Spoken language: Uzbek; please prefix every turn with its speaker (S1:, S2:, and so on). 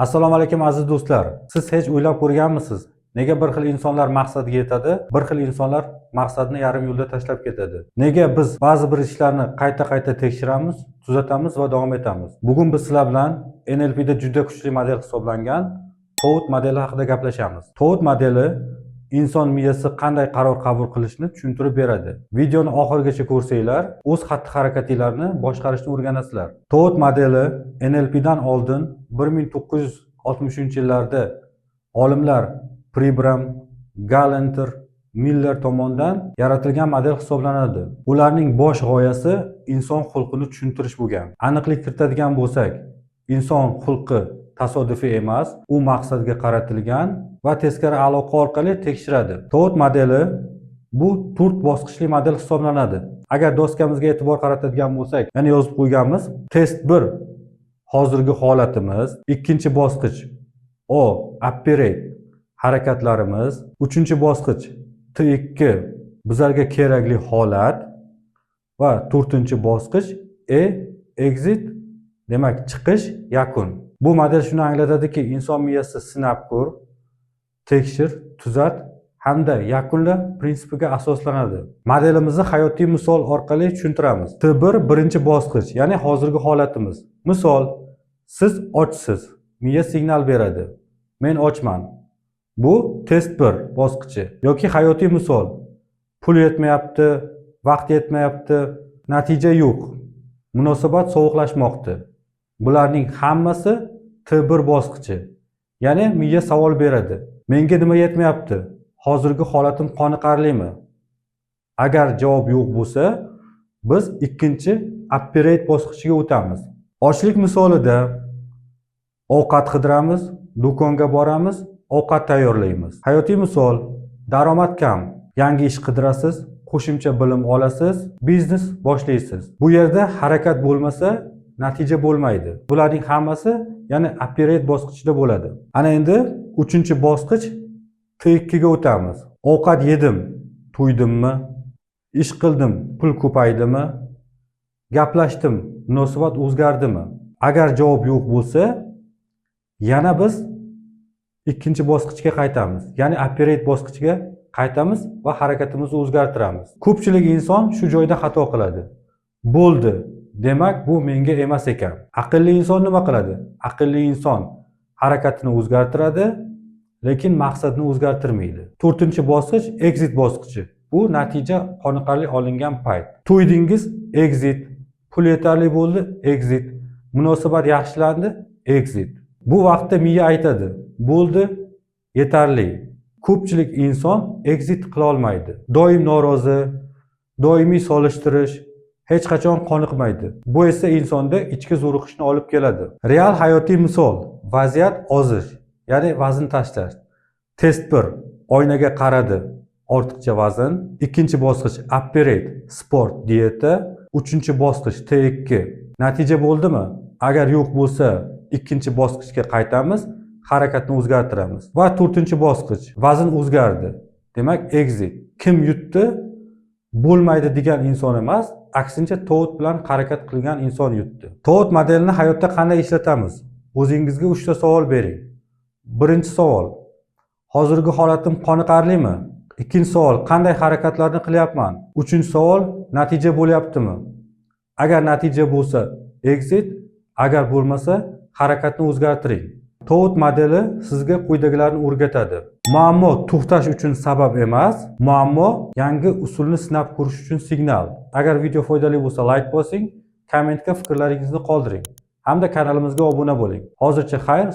S1: Assalomu alaykum aziz do'stlar. Siz hech o'ylab ko'rganmisiz? Nega bir xil insonlar maqsadga yetadi, bir xil insonlar maqsadni yarim yo'lda tashlab ketadi? Nega biz ba'zi bir ishlarni qayta tekshiramiz, tuzatamiz va davom etamiz? Bugun biz sizlar bilan NLPda juda kuchli model hisoblangan TOWT modeli haqida gaplashamiz. TOWT modeli inson miyasi qanday qaror qabul qilishni tushuntirib beradi. Videoni oxirigacha ko'rsanglar, o'z xatti-harakatinglarni boshqarishni o'rganasizlar. TOWT modeli NLPdan oldin 1960-yillarda olimlar Pribram, Galanter, Miller tomonidan yaratilgan model hisoblanadi. Ularning bosh g'oyasi inson xulqini tushuntirish bo'lgan. Aniqlik kiritadigan bo'lsak, inson xulqi tasodifiy emas, u maqsadga qaratilgan va teskari aloqa orqali tekshiradi. TOWT modeli bu 4 bosqichli model hisoblanadi. Agar doskamizga e'tibor qaratadigan bo'lsak, yana yozib qo'yganmiz. Test 1 hozirgi holatimiz, ikkinchi bosqich operate harakatlarimiz, uchinchi bosqich T2 bizlarga kerakli holat va to'rtinchi bosqich exit, demak chiqish, yakun. Bu model shuni anglatadiki, inson miyasi sinab ko'r, tekshir, tuzat hamda yakunla prinsipiga asoslanadi. Modelimizni hayotiy misol orqali tushuntiramiz. T1 birinchi bosqich, ya'ni hozirgi holatimiz. Misol, siz ochsiz, miya signal beradi. Men ochman. Bu test 1 bosqichi yoki hayotiy misol. Pul yetmayapti, vaqt yetmayapti, natija yo'q. Munosabat sovuqlashmoqda. Bularning hammasi T1 bosqichi. Ya'ni miya savol beradi. Menga nima yetmayapti? Hozirgi holatim qoniqarlimi? Agar javob yo'q bo'lsa, biz ikkinchi operate bosqichiga o'tamiz. Ochlik misolida ovqat qidiramiz, do'konga boramiz, ovqat tayyorlaymiz. Hayotiy misol, daromad kam, yangi ish qidirasiz, qo'shimcha bilim olasiz, biznes boshlaysiz. Bu yerda harakat bo'lmasa, natija bo'lmaydi. Bularning hammasi ya'ni operate bosqichida bo'ladi. Ana endi 3-bosqich T2 ga o'tamiz. Ovqat yedim, to'ydimmi? Ish qildim, pul ko'paydimi? Gaplashdim, munosabat o'zgardimi? Agar javob yo'q bo'lsa, yana biz ikkinchi bosqichga qaytamiz. Ya'ni operate bosqichiga qaytamiz va harakatimizni o'zgartiramiz. Ko'pchilik inson shu joyda xato qiladi. Bo'ldi, demak bu menga emas ekan. Aqlli inson nima qiladi? Aqlli inson harakatini o'zgartiradi, lekin maqsadni o'zgartirmaydi. 4-bosqich exit bosqichi. Bu natija qoniqarli olingan payt. To'ydingiz, exit. Pul yetarli bo'ldi, exit. Munosabat yaxshilandi, exit. Bu vaqtda miya aytadi, bo'ldi, yetarli. Ko'pchilik inson exit qila olmaydi. Doim norozi, doimiy solishtirish, hech qachon qoniqmaydi. Bu esa insonda ichki zo'riqishni olib keladi. Real hayotiy misol, vaziyat ozish, ya'ni vazn tashlash. Test 1 oynaga qaradi, ortiqcha vazn. Ikkinchi bosqich operate, sport, dieta. 3-bosqich T2 natija bo'ldimi? Agar yo'q bo'lsa, ikkinchi bosqichga qaytamiz, harakatni o'zgartiramiz. Va 4-bosqich vazn o'zgardi. Demak, exit. Kim yutdi? Bo'lmaydi degan inson emas, aksincha TOWT bilan harakat qilgan inson yutdi. TOWT modelini hayotda qanday ishlatamiz? O'zingizga 3 ta savol bering. Birinchi savol: hozirgi holatim qoniqarlimi? Ikkinchi savol: qanday harakatlarni qilyapman? Uchinchi savol: natija bo'lyaptimi? Agar natija bo'lsa, exit, agar bo'lmasa, harakatni o'zgartiring. TOWT modeli sizga quyidagilarni o'rgatadi. Muammo to'xtash uchun sabab emas, muammo yangi usulni sinab ko'rish uchun signal. Agar video foydali bo'lsa, like bosing, kommentga fikrlaringizni qoldiring hamda kanalimizga obuna bo'ling. Hozircha xayr.